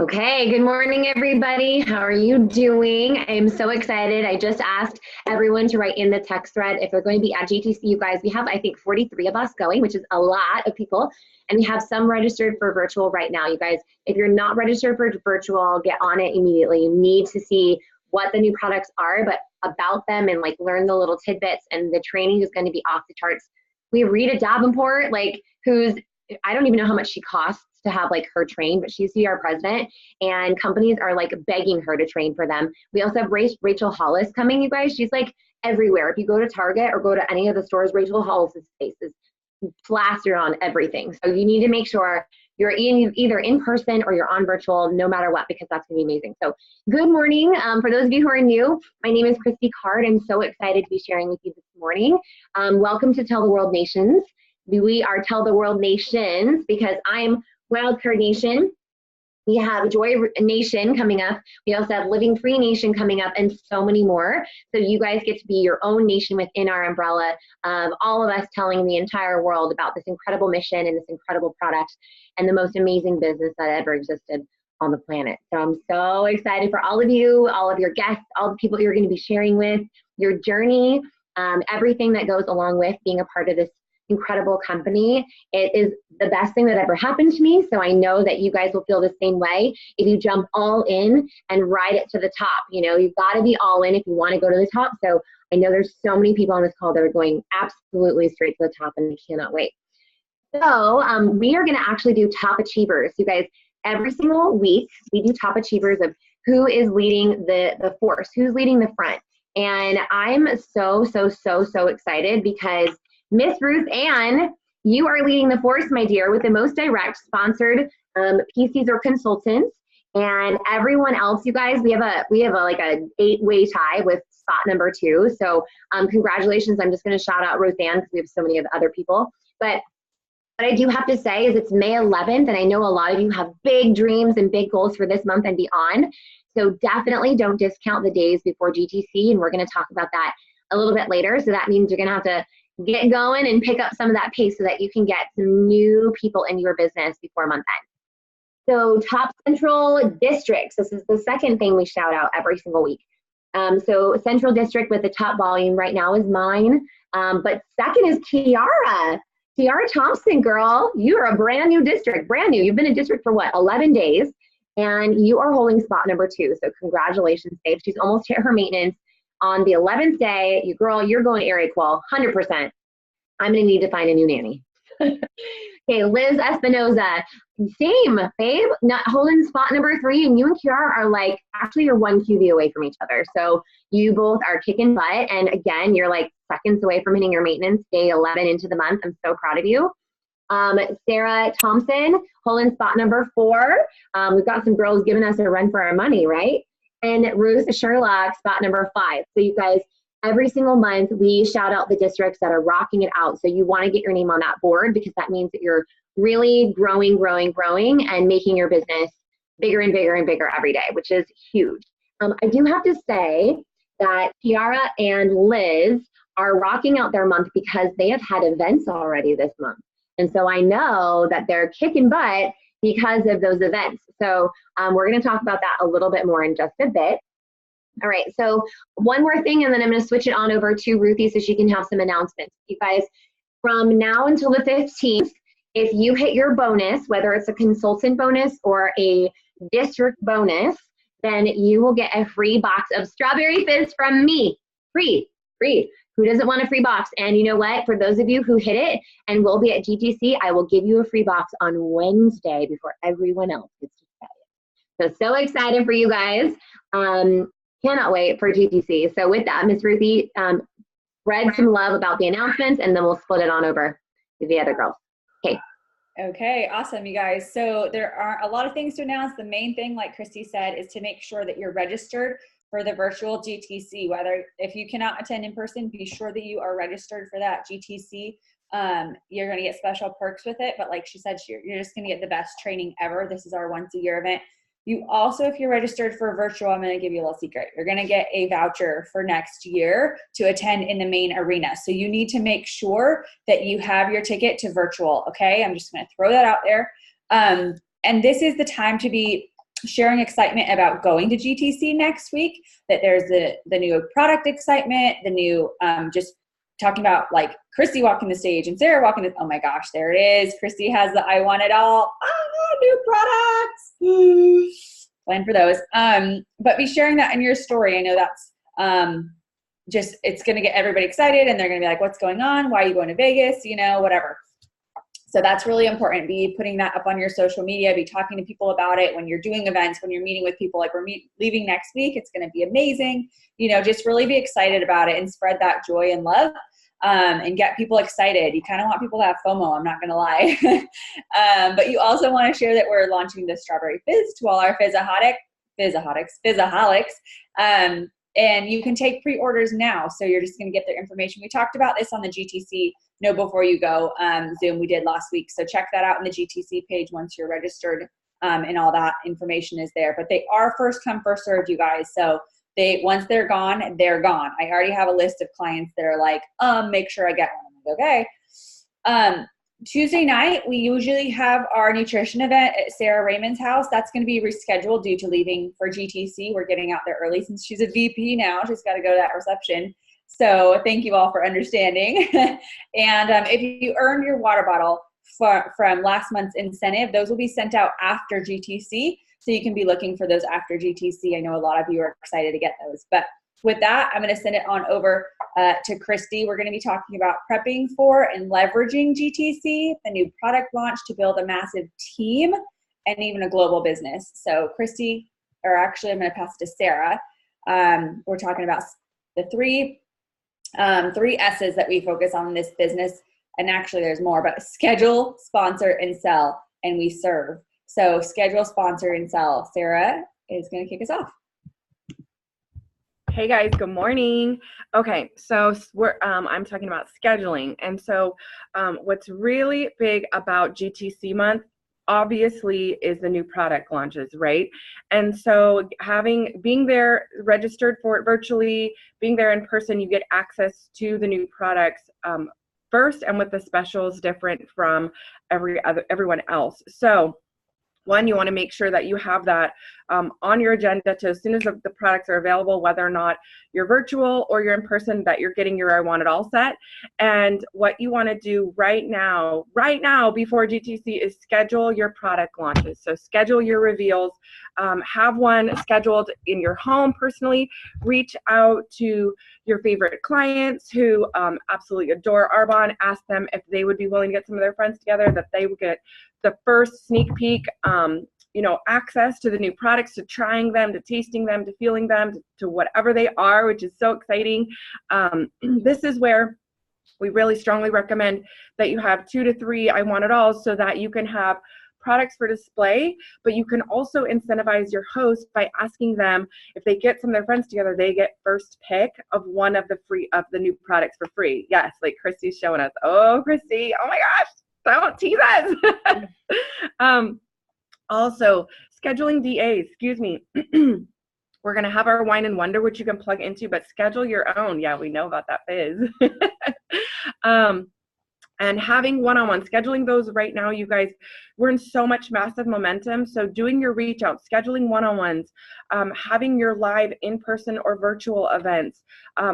Okay, good morning, everybody. How are you doing? I'm so excited. I just asked everyone to write in the text thread if they're going to be at GTC. You guys, we have, I think, 43 of us going, which is a lot of people. And we have some registered for virtual right now. You guys, if you're not registered for virtual, get on it immediately. You need to see what the new products are, but about them and like learn the little tidbits. And the training is going to be off the charts. We have Rita Davenport, who's I don't even know how much she costs to have like her trained, but she's our president, and companies are like begging her to train for them. We also have Rachel Hollis coming, you guys. She's like everywhere. If you go to Target or go to any of the stores, Rachel Hollis's face is plastered on everything. So you need to make sure you're either in person or you're on virtual, no matter what, because that's going to be amazing. So good morning. For those of you who are new, my name is Christy Card. I'm so excited to be sharing with you this morning. Welcome to Tell the World Nations. We are Tell the World Nations because I'm Wildcard Nation. We have Joy Nation coming up. We also have Living Free Nation coming up and so many more. So you guys get to be your own nation within our umbrella of all of us telling the entire world about this incredible mission and this incredible product and the most amazing business that ever existed on the planet. So I'm so excited for all of you, all of your guests, all the people you're going to be sharing with, your journey, everything that goes along with being a part of this incredible company. It is the best thing that ever happened to me. So I know that you guys will feel the same way if you jump all in and ride it to the top. You know, you've got to be all in if you want to go to the top. So I know there's so many people on this call that are going absolutely straight to the top, and I cannot wait. So we are going to actually do top achievers. You guys, every single week we do top achievers of who is leading the force, who's leading the front. And I'm so excited because Miss Ruth Ann, you are leading the force, my dear, with the most direct sponsored PCs or consultants, and everyone else. You guys, we have a like a 8-way tie with spot number 2. So congratulations! I'm just going to shout out Ruth Ann because we have so many of other people. But what I do have to say is it's May 11th, and I know a lot of you have big dreams and big goals for this month and beyond. So definitely don't discount the days before GTC, and we're going to talk about that a little bit later. So that means you're going to have to get going and pick up some of that pace so that you can get some new people in your business before month end. So top central districts, this is the second thing we shout out every single week. So central district with the top volume right now is mine, but second is Kiara. Kiara Thompson, girl, you are a brand new district, brand new. You've been in district for what, 11 days, and you are holding spot number 2. So congratulations, babe. She's almost hit her maintenance. On the 11th day, you girl, you're going area qual, 100%. I'm going to need to find a new nanny. Okay, Liz Espinoza, same, babe, not holding spot number 3, and you and Kiara are like, actually you're 1 QV away from each other. So you both are kicking butt, and again, you're like seconds away from hitting your maintenance, day 11 into the month. I'm so proud of you. Sarah Thompson, holding spot number 4. We've got some girls giving us a run for our money, right? And Ruth Sherlock, spot number 5. So you guys, every single month, we shout out the districts that are rocking it out. So you want to get your name on that board because that means that you're really growing and making your business bigger and bigger and bigger every day, which is huge. I do have to say that Kiara and Liz are rocking out their month because they have had events already this month. And so I know that they're kicking butt because of those events. So we're going to talk about that a little bit more in just a bit. All right, so one more thing, and then I'm going to switch it on over to Ruthie so she can have some announcements. You guys, from now until the 15th, if you hit your bonus, whether it's a consultant bonus or a district bonus, then you will get a free box of Strawberry Fizz from me. Free. Who doesn't want a free box? And you know what? For those of you who hit it and will be at GTC, I will give you a free box on Wednesday before everyone else gets to try it. So excited for you guys. Cannot wait for GTC. So with that, Miss Ruthie, spread some love about the announcements, and then we'll split it on over to the other girls. Okay. Okay, awesome, you guys. So there are a lot of things to announce. The main thing, like Christy said, is to make sure that you're registered for the virtual GTC. Whether if you cannot attend in person, be sure that you are registered for that GTC. You're going to get special perks with it, but like she said, you're just going to get the best training ever. This is our once-a-year event. You also, if you're registered for virtual, I'm going to give you a little secret. You're going to get a voucher for next year to attend in the main arena. So you need to make sure that you have your ticket to virtual, okay? I'm just going to throw that out there. And this is the time to be sharing excitement about going to GTC next week, that there's the new product excitement, the new, just talking about like Christy walking the stage and Sarah walking the, oh my gosh, there it is. Christy has the I want it all. New products. Plan for those. But be sharing that in your story. I know that's just, it's going to get everybody excited and they're going to be like, what's going on? Why are you going to Vegas? You know, whatever. So that's really important. Be putting that up on your social media, be talking to people about it when you're doing events, when you're meeting with people, like we're leaving next week, it's going to be amazing. You know, just really be excited about it and spread that joy and love, and get people excited. You kind of want people to have FOMO, I'm not going to lie. But you also want to share that we're launching the Strawberry Fizz to all our Fizzaholics. And you can take pre-orders now. So you're just going to get their information. We talked about this on the GTC Know Before You Go Zoom we did last week. So check that out on the GTC page once you're registered, and all that information is there. But they are first come, first served, you guys. So once they're gone, they're gone. I already have a list of clients that are like, make sure I get one. I'm like, okay. Tuesday night, we usually have our nutrition event at Sarah Raymond's house. That's going to be rescheduled due to leaving for GTC. We're getting out there early since she's a VP now. She's got to go to that reception. So thank you all for understanding. And if you earned your water bottle from last month's incentive, those will be sent out after GTC. So you can be looking for those after GTC. I know a lot of you are excited to get those. But with that, I'm going to send it on over to Christy. We're going to be talking about prepping for and leveraging GTC, the new product launch to build a massive team and even a global business. So Christy, or actually I'm going to pass it to Sarah. We're talking about the three S's that we focus on in this business. And actually there's more, but schedule, sponsor, and sell, and we serve. So schedule, sponsor, and sell. Sarah is going to kick us off. Hey guys, good morning. Okay, so I'm talking about scheduling. And so what's really big about GTC month, obviously, is the new product launches, right? And so being there, registered for it virtually, being there in person, you get access to the new products first, and with the specials different from everyone else. So one, you want to make sure that you have that on your agenda to, as soon as the products are available, whether or not you're virtual or you're in person, that you're getting your I Want It All set. And what you want to do right now before GTC is schedule your product launches. So schedule your reveals, have one scheduled in your home personally, reach out to your favorite clients who absolutely adore Arbonne, ask them if they would be willing to get some of their friends together, that they would get the first sneak peek, access to the new products, to trying them, to tasting them, to feeling them, to whatever they are, which is so exciting. This is where we really strongly recommend that you have 2 to 3 I Want It Alls, so that you can have products for display, but you can also incentivize your host by asking them if they get some of their friends together, they get first pick of one of the new products for free. Yes, like Christy's showing us. Oh, Christy, oh my gosh. Don't tease us. Also, scheduling DAs, excuse me. We're going to have our Wine and Wonder, which you can plug into, but schedule your own. Yeah, we know about that fizz. And having one-on-one, scheduling those right now, you guys, we're in so much massive momentum. So doing your reach out, scheduling one-on-ones, having your live in-person or virtual events.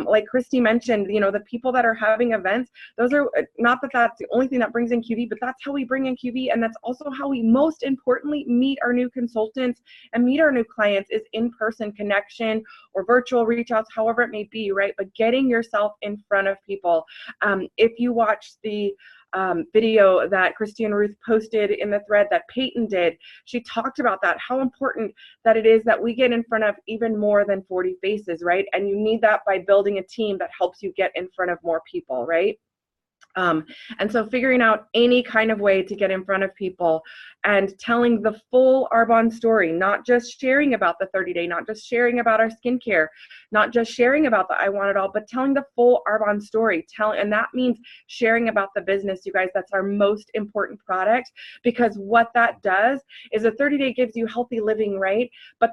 Like Christy mentioned, the people that are having events, those are not that that's the only thing that brings in QV, but that's how we bring in QV. And that's also how we most importantly meet our new consultants and meet our new clients, is in-person connection or virtual reach outs, however it may be, right? But getting yourself in front of people. If you watch the video that Christy and Ruth posted in the thread that Peyton did, she talked about that, how important that it is that we get in front of even more than 40 faces, right? And you need that by building a team that helps you get in front of more people, right? And so figuring out any kind of way to get in front of people and telling the full Arbonne story, not just sharing about the 30-day, not just sharing about our skincare, not just sharing about the I Want It All, but telling the full Arbonne story. And that means sharing about the business, you guys. That's our most important product, because what that does is a 30-day gives you healthy living, right? But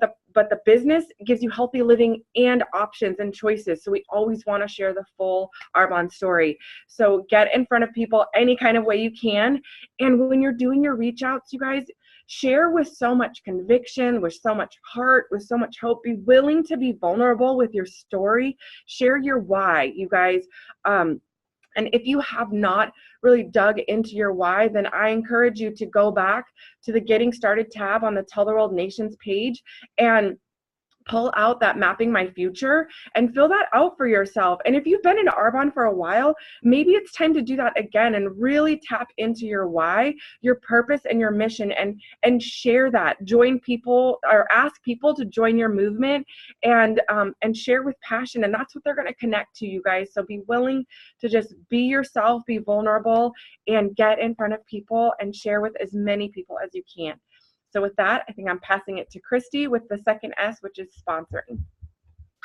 the business gives you healthy living and options and choices. So we always want to share the full Arbonne story. So get in front of people any kind of way you can. And when you're doing your reach outs, you guys, share with so much conviction, with so much heart, with so much hope. Be willing to be vulnerable with your story. Share your why, you guys. And if you have not really dug into your why, then I encourage you to go back to the Getting Started tab on the Tell the World Nations page and pull out that Mapping My Future and fill that out for yourself. And if you've been in Arbonne for a while, maybe it's time to do that again and really tap into your why, your purpose, and your mission, and share that. Join people or ask people to join your movement and share with passion. And that's what they're going to connect to, you guys. So be willing to just be yourself, be vulnerable, and get in front of people and share with as many people as you can. So with that, I think I'm passing it to Christy with the second S, which is sponsoring.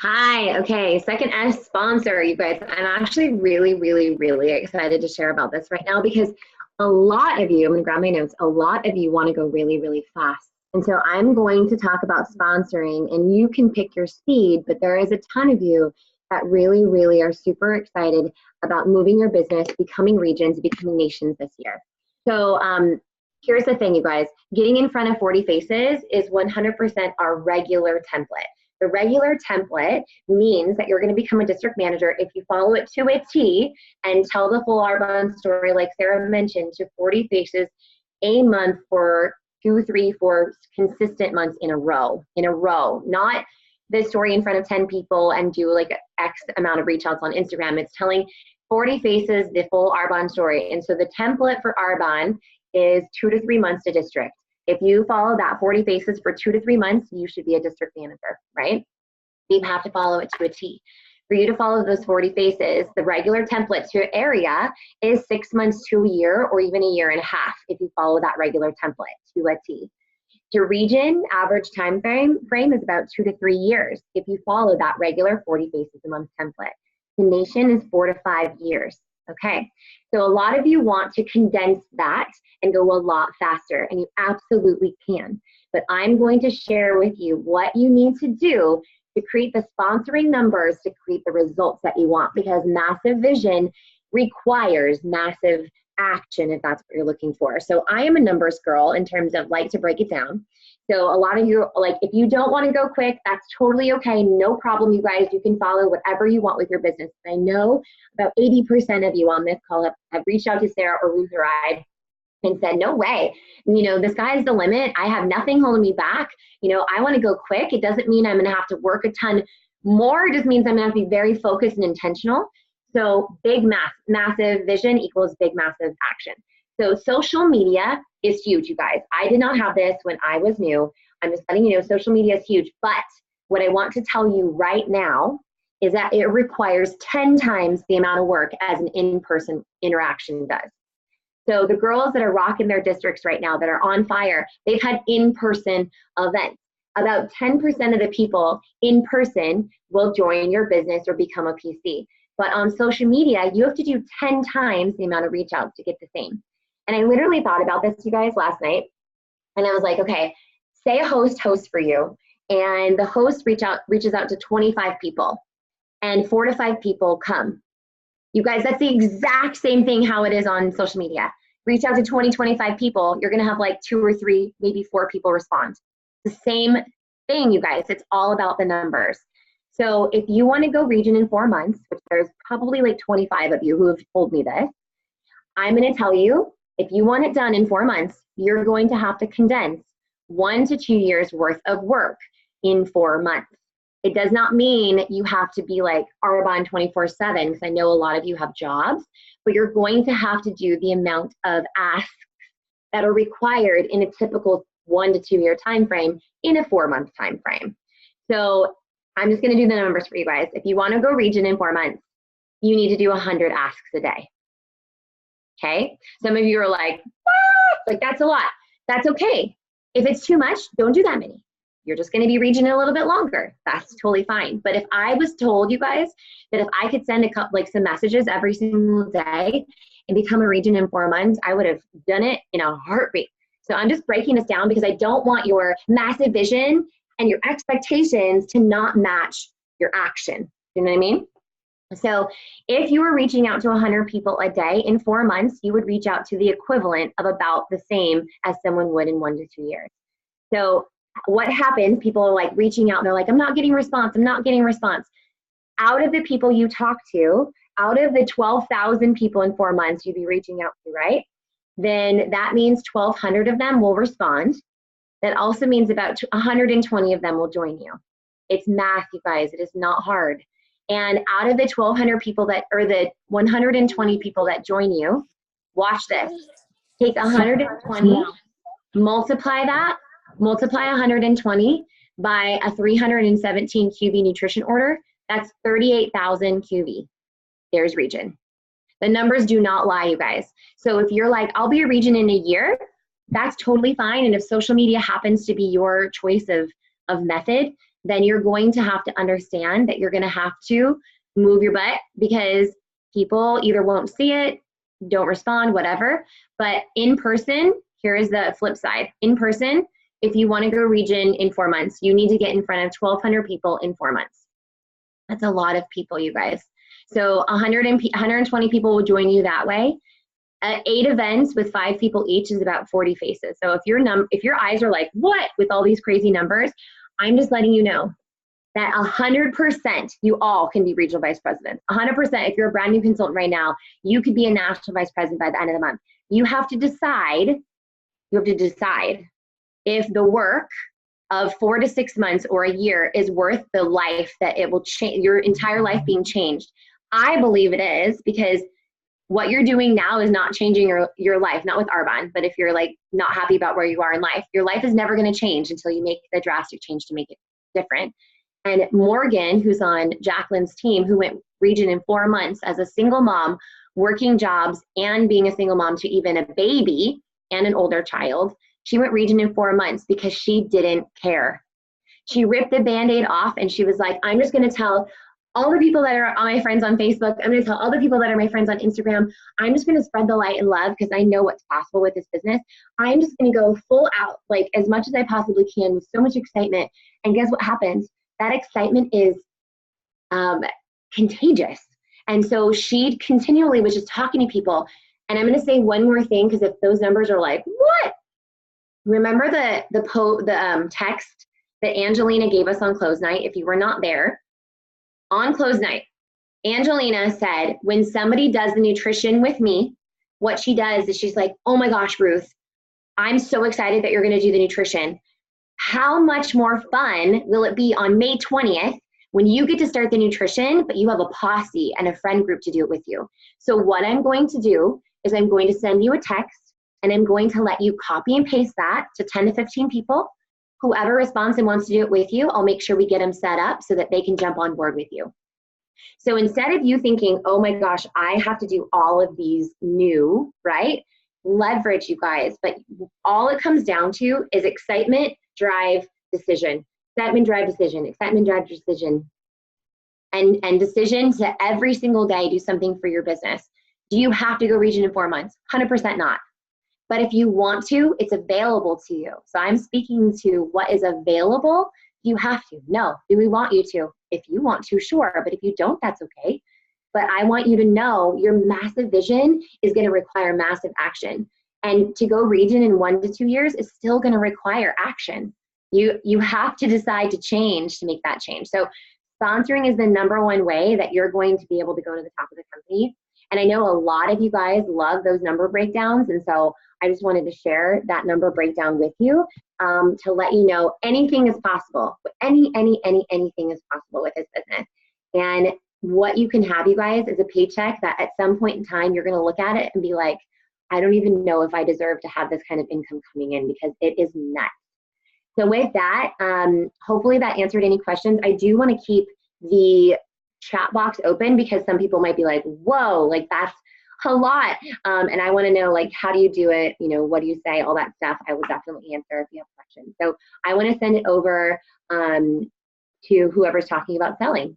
Hi, okay, second S, sponsor, you guys. I'm actually really, really, really excited to share about this right now because a lot of you, I'm gonna grab my notes, a lot of you wanna go really, really fast. And so I'm going to talk about sponsoring, and you can pick your speed, but there is a ton of you that really, really are super excited about moving your business, becoming regions, becoming nations this year. So here's the thing, you guys. Getting in front of 40 faces is 100% our regular template. The regular template means that you're going to become a district manager if you follow it to a T and tell the full Arbonne story, like Sarah mentioned, to 40 faces a month for 2, 3, 4 consistent months in a row. Not the story in front of 10 people and do like X amount of reach outs on Instagram. It's telling 40 faces the full Arbonne story. And so the template for Arbonne is 2 to 3 months to district. If you follow that 40 faces for 2 to 3 months, you should be a district manager, right? You have to follow it to a T. For you to follow those 40 faces, the regular template to your area is 6 months to a year, or even a year and a half if you follow that regular template to a T. To region, average time frame is about 2 to 3 years if you follow that regular 40 faces a month template. To nation is 4 to 5 years. Okay, so a lot of you want to condense that and go a lot faster, and you absolutely can. But I'm going to share with you what you need to do to create the sponsoring numbers to create the results that you want, because massive vision requires massive action if that's what you're looking for. So I am a numbers girl in terms of like to break it down. So a lot of you, like, if you don't want to go quick, that's totally okay. No problem, you guys. You can follow whatever you want with your business. I know about 80% of you on this call have reached out to Sarah or Ruth or I and said, no way, the sky's the limit. I have nothing holding me back. I want to go quick. It doesn't mean I'm going to have to work a ton more. It just means I'm going to have to be very focused and intentional. So massive vision equals big, massive action. So social media is huge, you guys. I did not have this when I was new. I'm just letting you know social media is huge. But what I want to tell you right now is that it requires 10 times the amount of work as an in-person interaction does. So the girls that are rocking their districts right now, that are on fire, they've had in-person events. About 10% of the people in person will join your business or become a PC. But on social media, you have to do 10 times the amount of reach out to get the same. And I literally thought about this, you guys, last night. And I was like, okay, say a host hosts for you, and the host reaches out to 25 people, and 4 to 5 people come. You guys, that's the exact same thing how it is on social media. Reach out to 25 people, you're gonna have like 2 or 3, maybe 4 people respond. The same thing, you guys. It's all about the numbers. So if you want to go region in 4 months, which there's probably like 25 of you who have told me this, I'm going to tell you, if you want it done in 4 months, you're going to have to condense 1 to 2 years worth of work in 4 months. It does not mean you have to be like Arbonne 24/7, because I know a lot of you have jobs, but you're going to have to do the amount of asks that are required in a typical 1 to 2 year time frame in a 4 month time frame. So I'm just going to do the numbers for you guys. If you want to go region in 4 months, you need to do 100 asks a day. Okay? Some of you are like, what? Like, that's a lot. That's okay. If it's too much, don't do that many. You're just going to be region a little bit longer. That's totally fine. But if I was told, you guys, that if I could send some messages every single day and become a region in 4 months, I would have done it in a heartbeat. So I'm just breaking this down because I don't want your massive vision and your expectations to not match your action. You know what I mean? So if you were reaching out to 100 people a day in 4 months, you would reach out to the equivalent of about the same as someone would in 1 to 2 years. So what happens, people are like reaching out and they're like, I'm not getting response, I'm not getting response. Out of the people you talk to, out of the 12,000 people in 4 months you'd be reaching out to, right? Then that means 1,200 of them will respond. That also means about 120 of them will join you. It's math, you guys. It is not hard. And out of the 1,200 people that, or the 120 people that join you, watch this. Take 120, multiply 120 by a 317 QV nutrition order. That's 38,000 QV. There's region. The numbers do not lie, you guys. So if you're like, I'll be a region in a year, that's totally fine. And if social media happens to be your choice of method, then you're going to have to understand that you're going to have to move your butt, because people either won't see it, don't respond, whatever. But in person, here is the flip side. In person, if you want to go region in 4 months, you need to get in front of 1,200 people in 4 months. That's a lot of people, you guys. So 120 people will join you that way. 8 events with 5 people each is about 40 faces. So if your eyes are like, what, with all these crazy numbers, I'm just letting you know that 100% you all can be regional vice presidents. 100%, if you're a brand new consultant right now, you could be a national vice president by the end of the month. You have to decide if the work of 4 to 6 months or a year is worth the life that it will change, your entire life being changed. I believe it is, because what you're doing now is not changing your life, not with Arbonne, but if you're like not happy about where you are in life, your life is never going to change until you make the drastic change to make it different. And Morgan, who's on Jacqueline's team, who went region in 4 months as a single mom, working jobs and being a single mom to even a baby and an older child, she went region in 4 months because she didn't care. She ripped the Band-Aid off and she was like, I'm just going to tell all the people that are my friends on Facebook, I'm going to tell all the people that are my friends on Instagram, I'm just going to spread the light and love because I know what's possible with this business. I'm just going to go full out, like as much as I possibly can with so much excitement. And guess what happens? That excitement is contagious. And so she continually was just talking to people. And I'm going to say one more thing, because if those numbers are like, what? Remember the text that Angelina gave us on close night? If you were not there, on close night, Angelina said, when somebody does the nutrition with me, what she does is she's like, oh my gosh, Ruth, I'm so excited that you're going to do the nutrition. How much more fun will it be on May 20th when you get to start the nutrition, but you have a posse and a friend group to do it with you? So what I'm going to do is I'm going to send you a text and I'm going to let you copy and paste that to 10 to 15 people. Whoever responds and wants to do it with you, I'll make sure we get them set up so that they can jump on board with you. So instead of you thinking, oh my gosh, I have to do all of these new, right? Leverage, you guys. But all it comes down to is excitement, drive, decision. Excitement, drive, decision. Excitement, drive, decision. And decision to every single day do something for your business. Do you have to go region in 4 months? 100% not. But if you want to, it's available to you. So I'm speaking to what is available. You have to. No. Do we want you to? If you want to, sure. But if you don't, that's okay. But I want you to know your massive vision is going to require massive action. And to go region in 1 to 2 years is still going to require action. You have to decide to change to make that change. So sponsoring is the #1 way that you're going to be able to go to the top of the company. And I know a lot of you guys love those number breakdowns. And so I just wanted to share that number breakdown with you to let you know anything is possible. Anything is possible with this business. And what you can have, you guys, is a paycheck that at some point in time, you're going to look at it and be like, I don't even know if I deserve to have this kind of income coming in, because it is nuts. So with that, hopefully that answered any questions. I do want to keep the chat box open because some people might be like, whoa, like that's a lot. And I want to know, like, how do you do it? You know, what do you say? All that stuff. I will definitely answer if you have questions. So I want to send it over to whoever's talking about selling.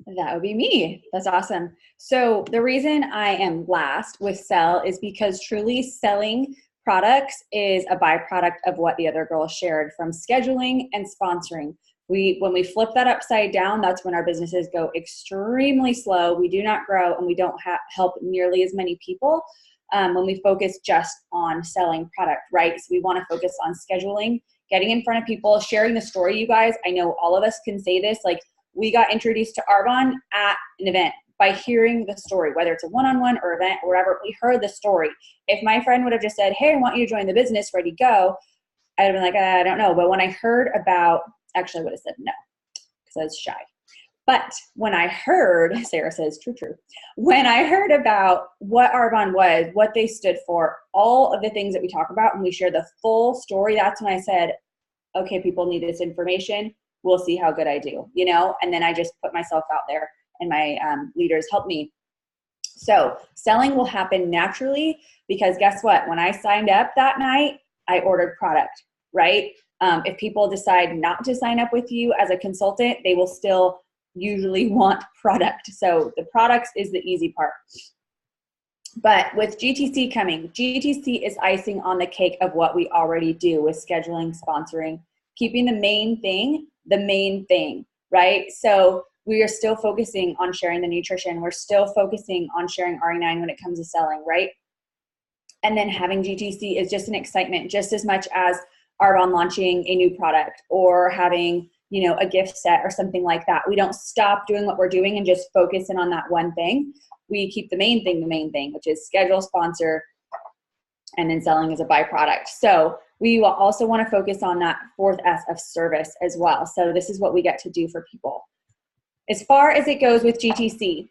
That would be me. That's awesome. So the reason I am last with sell is because truly selling products is a byproduct of what the other girls shared, from scheduling and sponsoring. When we flip that upside down, that's when our businesses go extremely slow. We do not grow, and we don't help nearly as many people when we focus just on selling product, right? So we want to focus on scheduling, getting in front of people, sharing the story, you guys. I know all of us can say this, like we got introduced to Arbonne at an event by hearing the story, whether it's a one-on-one or event or whatever. We heard the story. If my friend would have just said, hey, I want you to join the business, ready, go, I'd have been like, I don't know. But when I heard about, actually I would have said no, because I was shy. But when I heard, Sarah says, true. When I heard about what Arbonne was, what they stood for, all of the things that we talk about, and we share the full story, that's when I said, okay, people need this information. We'll see how good I do, you know? And then I just put myself out there, and my leaders helped me. So selling will happen naturally, because guess what? When I signed up that night, I ordered product, right? If people decide not to sign up with you as a consultant, they will still usually want product. So the products is the easy part. But with GTC coming, GTC is icing on the cake of what we already do with scheduling, sponsoring, keeping the main thing, right? So we are still focusing on sharing the nutrition. We're still focusing on sharing RE9 when it comes to selling, right? And then having GTC is just an excitement, just as much as Arbonne launching a new product or having, you know, a gift set or something like that. We don't stop doing what we're doing and just focus in on that one thing. We keep the main thing, which is schedule, sponsor, and then selling as a byproduct. So we will also want to focus on that fourth S of service as well. So this is what we get to do for people. As far as it goes with GTC,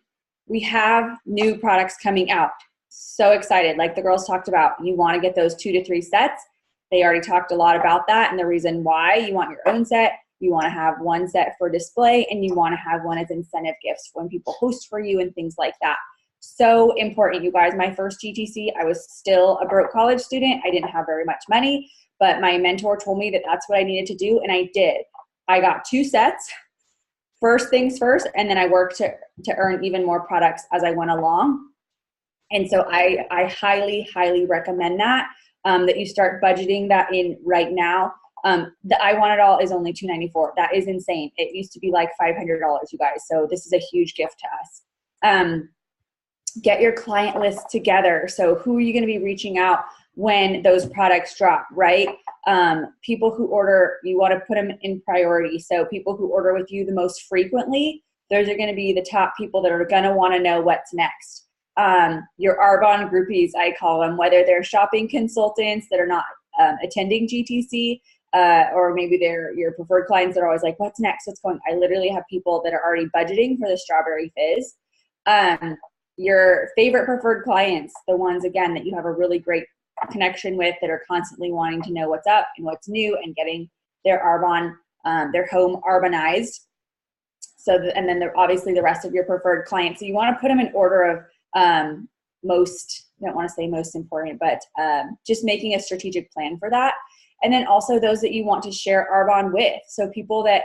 we have new products coming out. So excited. Like the girls talked about, you want to get those 2 to 3 sets. They already talked a lot about that and the reason why. You want your own set. You want to have one set for display, and you want to have one as incentive gifts when people host for you and things like that. So important, you guys. My first GTC, I was still a broke college student. I didn't have very much money, but my mentor told me that that's what I needed to do, and I did. I got 2 sets, first things first, and then I worked to earn even more products as I went along. And so I highly, highly recommend that you start budgeting that in right now. The I Want It All is only $294. That is insane. It used to be like $500, you guys. So this is a huge gift to us. Get your client list together. So who are you going to be reaching out when those products drop, right? People who order, you want to put them in priority. So people who order with you the most frequently, those are going to be the top people that are going to want to know what's next. Your Arbonne groupies, I call them, whether they're shopping consultants that are not attending GTC, or maybe they're your preferred clients that are always like, what's next? What's going? I literally have people that are already budgeting for the strawberry fizz. Your favorite preferred clients, the ones, again, that you have a really great connection with, that are constantly wanting to know what's up and what's new and getting their Arbonne, their home Arbonized. So, and then obviously the rest of your preferred clients. So you want to put them in order of most, I don't want to say most important, but just making a strategic plan for that. And then also those that you want to share Arbonne with. So people that,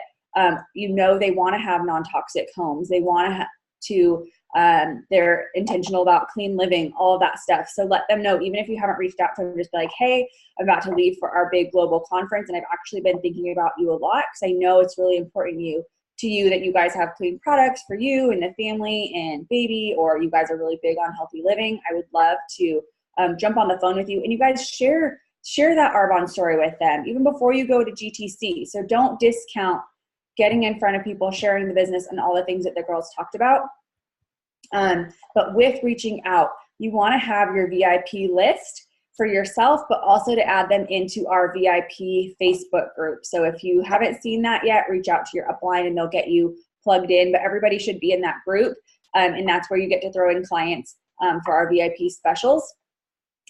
you know, they want to have non-toxic homes. They want to they're intentional about clean living, all of that stuff. So let them know, even if you haven't reached out to them, just be like, hey, I'm about to leave for our big global conference, and I've actually been thinking about you a lot, because I know it's really important to you that you guys have clean products for you and the family and baby, or you guys are really big on healthy living. I would love to jump on the phone with you, and you guys share that Arbonne story with them, even before you go to GTC. So don't discount getting in front of people, sharing the business, and all the things that the girls talked about. But with reaching out, you want to have your VIP list for yourself, but also to add them into our VIP Facebook group. So if you haven't seen that yet, reach out to your upline and they'll get you plugged in, but everybody should be in that group. And that's where you get to throw in clients for our VIP specials.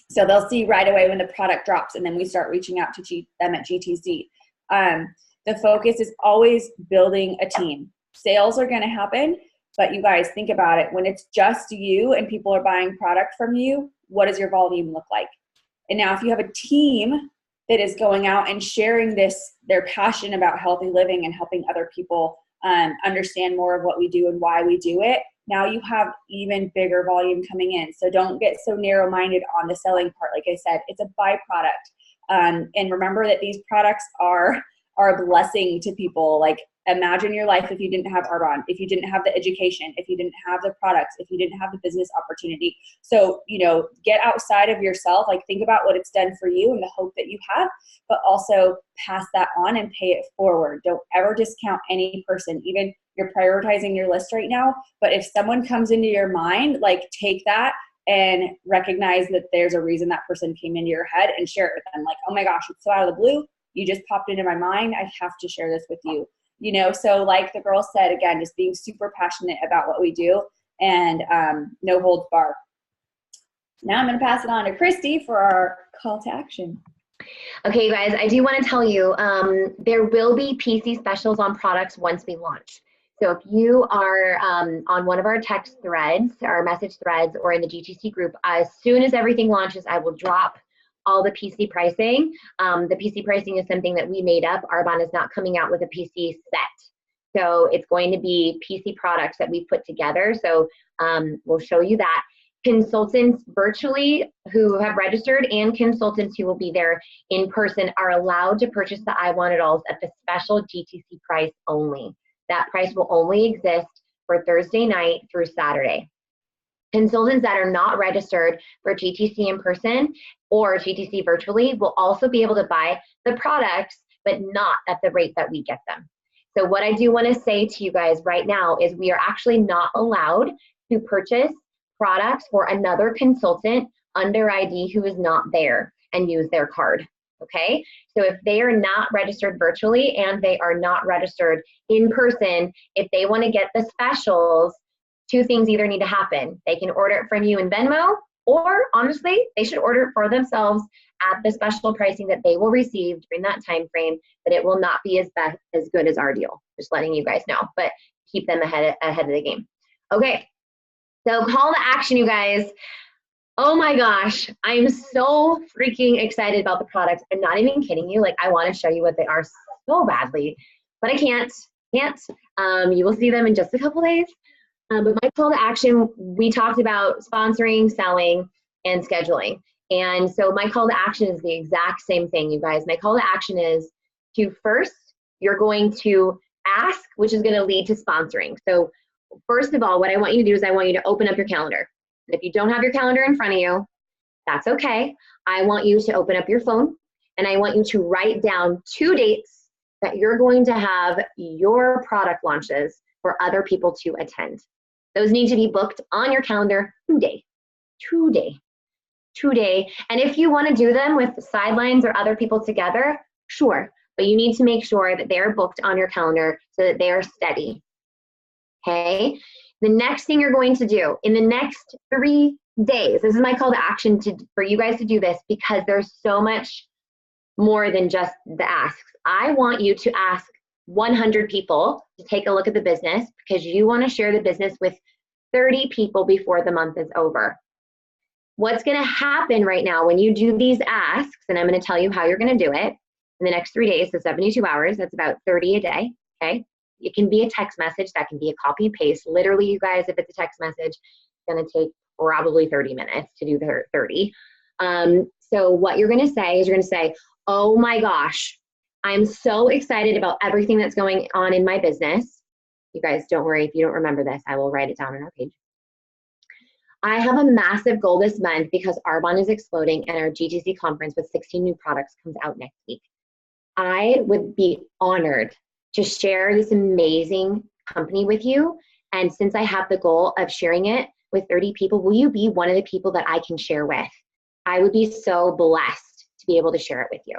So they'll see right away when the product drops, and then we start reaching out to them at GTC. The focus is always building a team. Sales are going to happen, but you guys think about it. When it's just you and people are buying product from you, what does your volume look like? And now if you have a team that is going out and sharing their passion about healthy living and helping other people understand more of what we do and why we do it, now you have even bigger volume coming in. So don't get so narrow-minded on the selling part. Like I said, it's a byproduct. And remember that these products are are a blessing to people. Like, imagine your life if you didn't have Arbonne, if you didn't have the education, if you didn't have the products, if you didn't have the business opportunity. So, get outside of yourself, like think about what it's done for you and the hope that you have, but also pass that on and pay it forward. Don't ever discount any person, even you're prioritizing your list right now. But if someone comes into your mind, like take that and recognize that there's a reason that person came into your head and share it with them. Like, oh my gosh, it's so out of the blue. You just popped into my mind. I have to share this with you. So like the girl said, again, just being super passionate about what we do and no holds barred. Now I'm going to pass it on to Christy for our call to action. Okay, you guys, I do want to tell you, there will be PC specials on products once we launch. So if you are on one of our text threads, our message threads, or in the GTC group, as soon as everything launches, I will drop all the PC pricing. The PC pricing is something that we made up. Arbonne is not coming out with a PC set. So it's going to be PC products that we put together. So we'll show you that. Consultants virtually who have registered and consultants who will be there in person are allowed to purchase the I Want It Alls at the special GTC price only. That price will only exist for Thursday night through Saturday. Consultants that are not registered for GTC in person or GTC virtually will also be able to buy the products, but not at the rate that we get them. So what I do want to say to you guys right now is we are actually not allowed to purchase products for another consultant under ID who is not there and use their card, okay? So if they are not registered virtually and they are not registered in person, if they want to get the specials, two things either need to happen. They can order it from you in Venmo, or honestly, they should order it for themselves at the special pricing that they will receive during that time frame, but it will not be as good as our deal. Just letting you guys know, but keep them ahead of the game. Okay. So call to action, you guys. Oh my gosh, I'm so freaking excited about the products. I'm not even kidding you. Like, I want to show you what they are so badly, but I can't. You will see them in just a couple days. But my call to action, we talked about sponsoring, selling, and scheduling. And so my call to action is the exact same thing, you guys. My call to action is to first, you're going to ask, which is going to lead to sponsoring. So first of all, what I want you to do is I want you to open up your calendar. And if you don't have your calendar in front of you, that's okay. I want you to open up your phone and I want you to write down 2 dates that you're going to have your product launches for other people to attend. Those need to be booked on your calendar today. And if you want to do them with sidelines or other people together, sure. But you need to make sure that they're booked on your calendar so that they are steady. Okay, the next thing you're going to do in the next 3 days, this is my call to action for you guys to do this because there's so much more than just the asks. I want you to ask 100 people to take a look at the business because you want to share the business with 30 people before the month is over. What's going to happen right now when you do these asks, and I'm going to tell you how you're going to do it in the next 3 days, so 72 hours, that's about 30 a day, okay? It can be a text message, that can be a copy and paste. Literally, you guys, if it's a text message, it's gonna take probably 30 minutes to do the 30. So what you're gonna say is you're gonna say, oh my gosh, I'm so excited about everything that's going on in my business. You guys, don't worry, if you don't remember this, I will write it down on our page. I have a massive goal this month because Arbonne is exploding and our GTC conference with 16 new products comes out next week. I would be honored to share this amazing company with you. And since I have the goal of sharing it with 30 people, will you be one of the people that I can share with? I would be so blessed to be able to share it with you.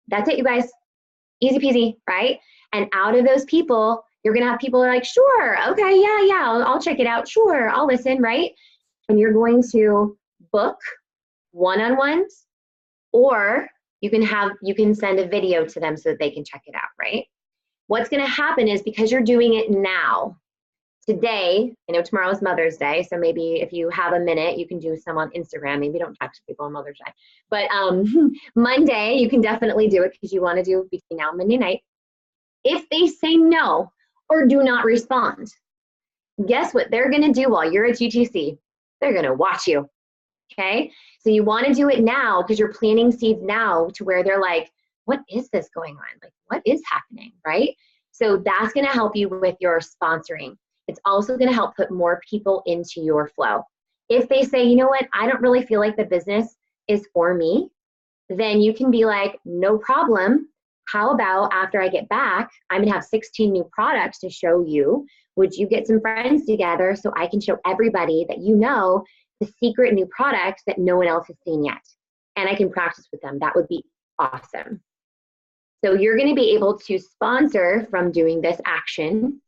That's it, you guys. Easy peasy, right? And out of those people, you're gonna have people that are like, sure, okay, yeah, I'll check it out. Sure, I'll listen, right? And you're going to book one-on-ones, or you can send a video to them so that they can check it out, right? What's going to happen is because you're doing it now, today, I know tomorrow is Mother's Day, so maybe if you have a minute, you can do some on Instagram. Maybe don't text people on Mother's Day. But Monday, you can definitely do it because you want to do between now and Monday night. If they say no or do not respond, guess what they're going to do while you're at GTC? They're going to watch you, okay? So you want to do it now because you're planting seeds now to where they're like, what is this going on? Like, what is happening, right? So that's going to help you with your sponsoring. It's also going to help put more people into your flow. If they say, you know what, I don't really feel like the business is for me, then you can be like, no problem. How about after I get back, I'm going to have 16 new products to show you. Would you get some friends together so I can show everybody that you know the secret new products that no one else has seen yet? And I can practice with them. That would be awesome. So you're going to be able to sponsor from doing this action.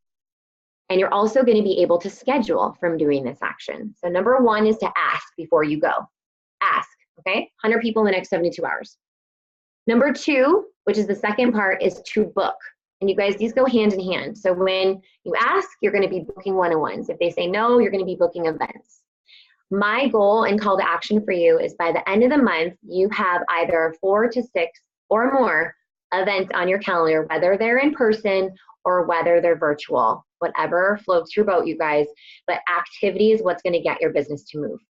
And you're also going to be able to schedule from doing this action. So number one is to ask before you go. Ask, okay? 100 people in the next 72 hours. Number two, which is the second part, is to book. And you guys, these go hand in hand. So when you ask, you're going to be booking one-on-ones. If they say no, you're going to be booking events. My goal and call to action for you is by the end of the month, you have either 4 to 6 or more events on your calendar, whether they're in person or whether they're virtual, whatever floats your boat, you guys. But activity is what's going to get your business to move.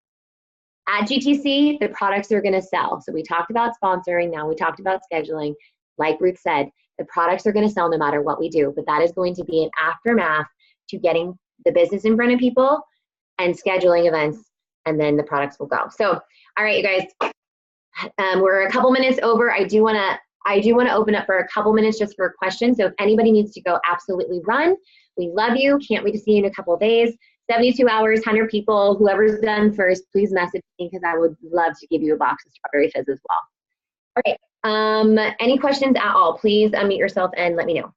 At GTC, the products are going to sell. So we talked about sponsoring. Now we talked about scheduling. Like Ruth said, the products are going to sell no matter what we do, but that is going to be an aftermath to getting the business in front of people and scheduling events, and then the products will go. So, all right, you guys, we're a couple minutes over. I do want to open up for a couple minutes just for questions. So if anybody needs to go, absolutely run. We love you. Can't wait to see you in a couple of days. 72 hours, 100 people. Whoever's done first, please message me because I would love to give you a box of Strawberry Fizz as well. All right. Any questions at all? Please unmute yourself and let me know.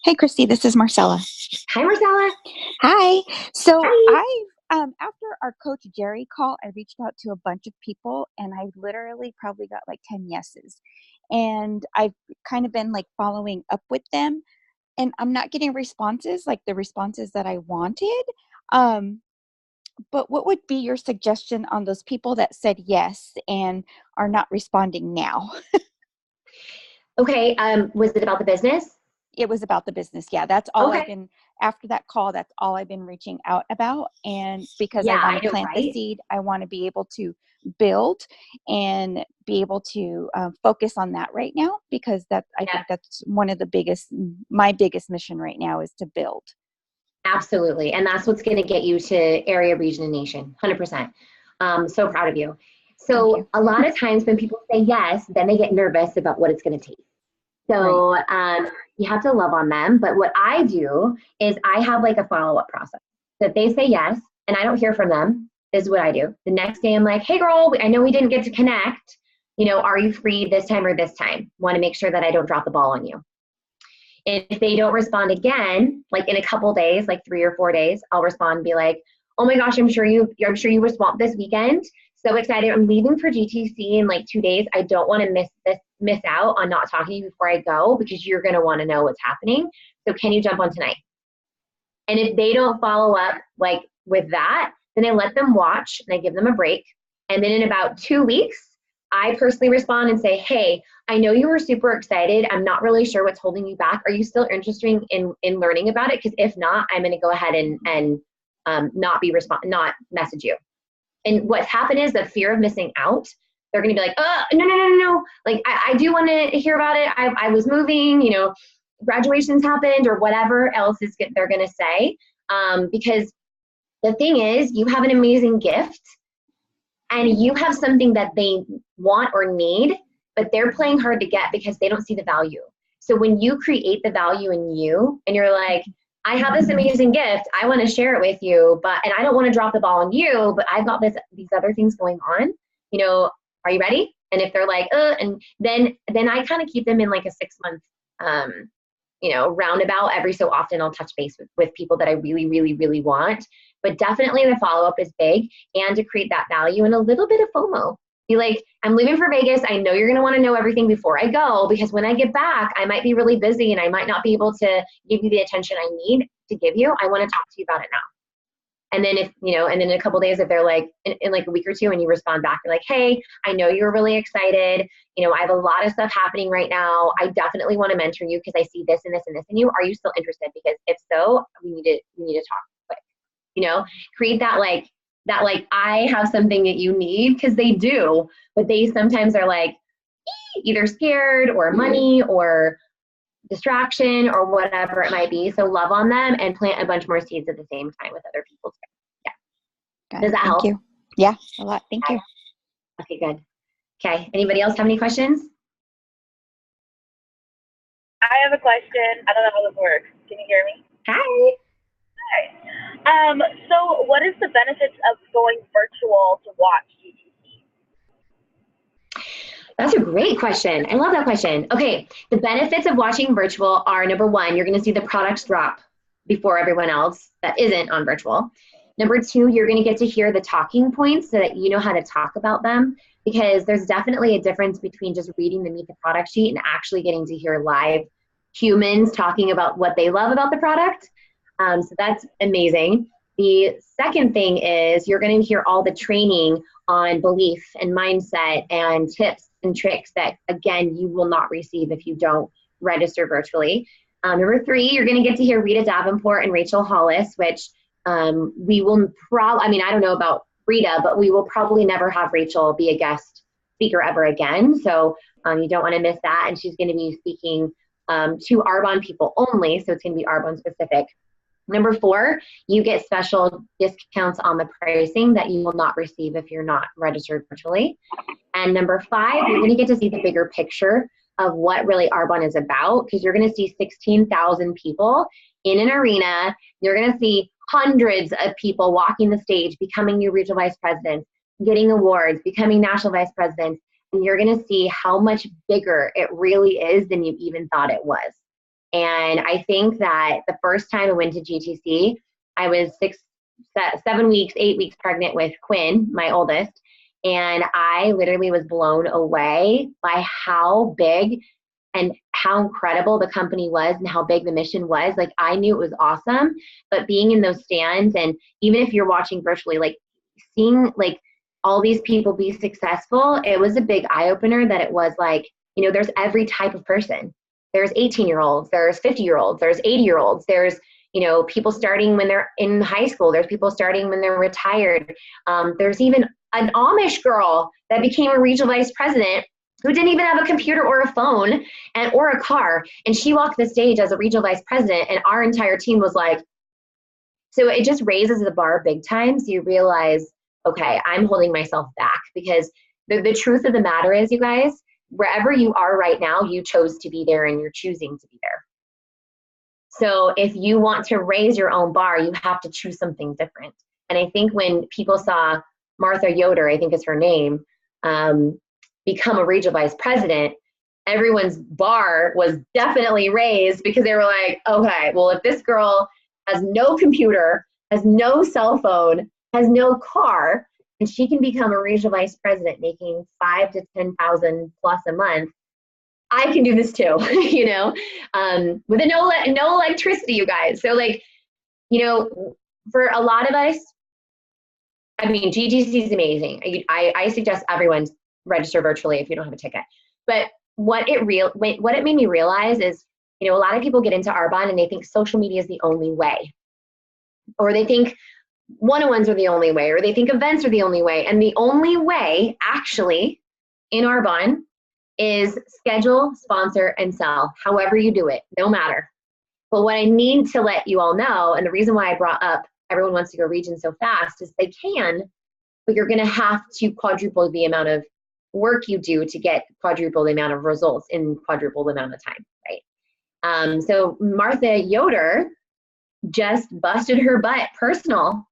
Hey, Christy, this is Marcella. Hi, Marcella. Hi. So Hi. after our Coach Jerry call, I reached out to a bunch of people and I literally probably got like 10 yeses. And I've kind of been like following up with them and I'm not getting responses, like the responses that I wanted. But what would be your suggestion on those people that said yes and are not responding now? Okay. Was it about the business? It was about the business. Yeah, that's all Okay. I've been, after that call, that's all I've been reaching out about. And because Yeah, I want I to know, plant right? the seed, I want to be able to build and be able to focus on that right now, because that, I think that's one of the biggest, my biggest mission right now is to build. Absolutely. And that's what's going to get you to area, region, and nation. 100%. So proud of you. So a lot of times when people say yes, then they get nervous about what it's going to take. So you have to love on them. But what I do is I have like a follow-up process. So if they say yes and I don't hear from them, this is what I do. The next day I'm like, hey girl, I know we didn't get to connect. You know, are you free this time or this time? Want to make sure that I don't drop the ball on you. And if they don't respond again, like in a couple days, like 3 or 4 days, I'll respond and be like, oh my gosh, I'm sure you were swamped this weekend. So excited. I'm leaving for GTC in like 2 days. I don't want to miss out on not talking to you before I go because you're going to want to know what's happening. So can you jump on tonight? And if they don't follow up like with that, then I let them watch and I give them a break. And then in about 2 weeks, I personally respond and say, hey, I know you were super excited. I'm not really sure what's holding you back. Are you still interested in learning about it? Because if not, I'm going to go ahead and not message you. And what's happened is the fear of missing out. They're going to be like, no. Like, I do want to hear about it. I was moving, graduations happened or whatever else they're going to say. Because the thing is, you have an amazing gift and you have something that they want or need, but they're playing hard to get because they don't see the value. So when you create the value in you and you're like, I have this amazing gift, I want to share it with you, and I don't want to drop the ball on you, but I've got these other things going on, are you ready? And if they're like, and then I kind of keep them in like a 6-month, roundabout. Every so often I'll touch base with people that I really, really, really want. But definitely the follow-up is big, and to create that value and a little bit of FOMO. Be like, I'm leaving for Vegas. I know you're going to want to know everything before I go, because when I get back, I might be really busy and I might not be able to give you the attention I need to give you. I want to talk to you about it now. And then and then in a couple of days, if they're like in like a week or two and you respond back, you're like, hey, I know you were really excited. I have a lot of stuff happening right now. I definitely want to mentor you because I see this and this and this in you. Are you still interested? Because if so, we need to talk quick. Create that like that like I have something that you need, because they do, but they sometimes are like either scared or money or distraction or whatever it might be. So love on them and plant a bunch more seeds at the same time with other people. Yeah. Does that help? Thank you. Yeah, a lot. Thank you. Okay, good. Okay. Anybody else have any questions? I have a question. I don't know how this works. Can you hear me? Hi. Hi. So what is the benefits of going virtual to watch GTC? That's a great question. I love that question. Okay, the benefits of watching virtual are, number one, you're going to see the products drop before everyone else that isn't on virtual. Number two, you're going to get to hear the talking points so that you know how to talk about them, because there's definitely a difference between just reading the Meet the Product sheet and actually getting to hear live humans talking about what they love about the product. So that's amazing. The second thing is you're going to hear all the training on belief and mindset and tips and tricks that, again, you will not receive if you don't register virtually. Number three, you're going to get to hear Rita Davenport and Rachel Hollis, which we will probably, I mean, I don't know about Rita, but we will probably never have Rachel be a guest speaker ever again. So you don't want to miss that. And she's going to be speaking to Arbonne people only. So it's going to be Arbonne specific. Number four, you get special discounts on the pricing that you will not receive if you're not registered virtually. And number five, you're going to get to see the bigger picture of what really Arbonne is about, because you're going to see 16,000 people in an arena. You're going to see hundreds of people walking the stage, becoming new regional vice presidents, getting awards, becoming national vice presidents, and you're going to see how much bigger it really is than you even thought it was. And I think that the first time I went to GTC, I was 8 weeks pregnant with Quinn, my oldest, and I literally was blown away by how big and how incredible the company was and how big the mission was. Like, I knew it was awesome, but being in those stands, and even if you're watching virtually, like seeing like all these people be successful, it was a big eye opener that it was like, you know, there's every type of person. There's 18-year-olds, there's 50-year-olds, there's 80-year-olds, there's, you know, people starting when they're in high school, there's people starting when they're retired. There's even an Amish girl that became a regional vice president who didn't even have a computer or a phone or a car. And she walked the stage as a regional vice president, and our entire team was like, so it just raises the bar big time. So you realize, okay, I'm holding myself back, because the truth of the matter is, you guys, wherever you are right now, you chose to be there and you're choosing to be there. So if you want to raise your own bar, you have to choose something different. And I think when people saw Martha Yoder, I think is her name, become a regional vice president, everyone's bar was definitely raised, because they were like, okay, well, if this girl has no computer, has no cell phone, has no car, and she can become a regional vice president making $5,000 to $10,000 plus a month, I can do this too, you know, with no electricity, you guys. So like, you know, for a lot of us, I mean, GTC is amazing. I suggest everyone register virtually if you don't have a ticket. But what it made me realize is, you know, a lot of people get into Arbonne and they think social media is the only way, or they think one-on-ones are the only way, or they think events are the only way. And the only way actually in Arbonne is schedule, sponsor, and sell. However you do it, no matter. But what I need to let you all know, and the reason why I brought up everyone wants to go region so fast, is they can, but you're going to have to quadruple the amount of work you do to get quadruple the amount of results in quadruple the amount of time, right? So Martha Yoder just busted her butt personal,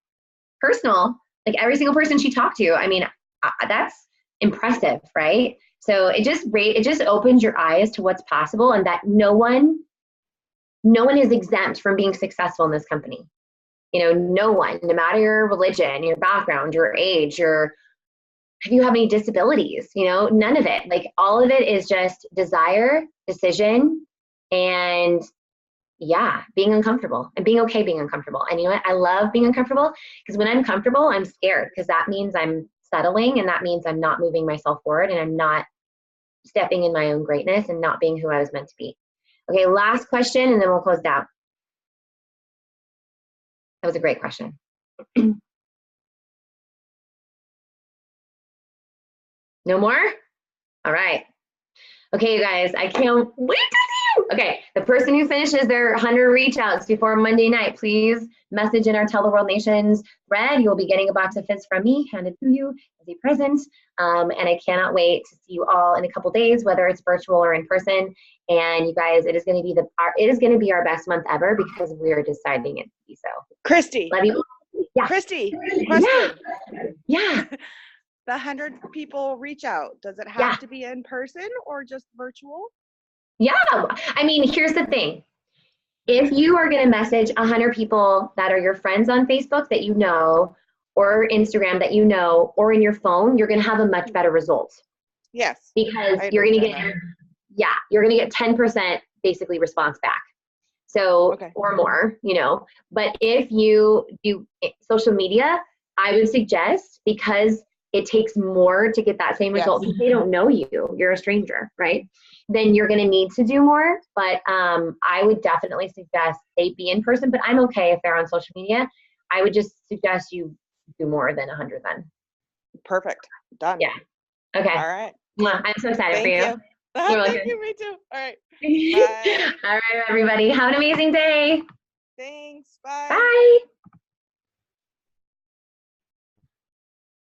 like every single person she talked to. I mean, that's impressive, right? So it just opens your eyes to what's possible, and that no one is exempt from being successful in this company. You know, no one, no matter your religion, your background, your age, if you have any disabilities, you know, none of it. Like, all of it is just desire, decision, and yeah, being uncomfortable and being okay being uncomfortable. And you know what? I love being uncomfortable, because when I'm comfortable, I'm scared, because that means I'm settling, and that means I'm not moving myself forward, and I'm not stepping in my own greatness and not being who I was meant to be. Okay, last question, and then we'll close down. That was a great question. No more? All right. Okay, you guys, I can't wait to see you. Okay, the person who finishes their 100 reach outs before Monday night, please message in our Tell the World Nations thread. You'll be getting a box of fizz from me, handed to you as a present. And I cannot wait to see you all in a couple days, whether it's virtual or in person. And you guys, it is going to be our best month ever because we are deciding it to be so. Christy. Love you. Yeah. Christy, question. Yeah. The 100 people reach out, does it have Yeah. to be in person or just virtual? Yeah. I mean, here's the thing. If you are going to message 100 people that are your friends on Facebook that you know, or Instagram that you know, or in your phone, you're going to have a much better result Yes. because I you're going to understand get, you're going to get 10% basically response back. So, Okay. or more, you know, but if you do social media, I would suggest, because it takes more to get that same result, because they don't know you, you're a stranger, right? Then you're going to need to do more. But I would definitely suggest they be in person, but I'm okay if they're on social media. I would just suggest you do more than 100 then. Perfect. Done. Yeah. Okay. All right. I'm so excited Thank for you. you. You're Thank welcome. you. Me too. All right. Bye. All right, everybody. Have an amazing day.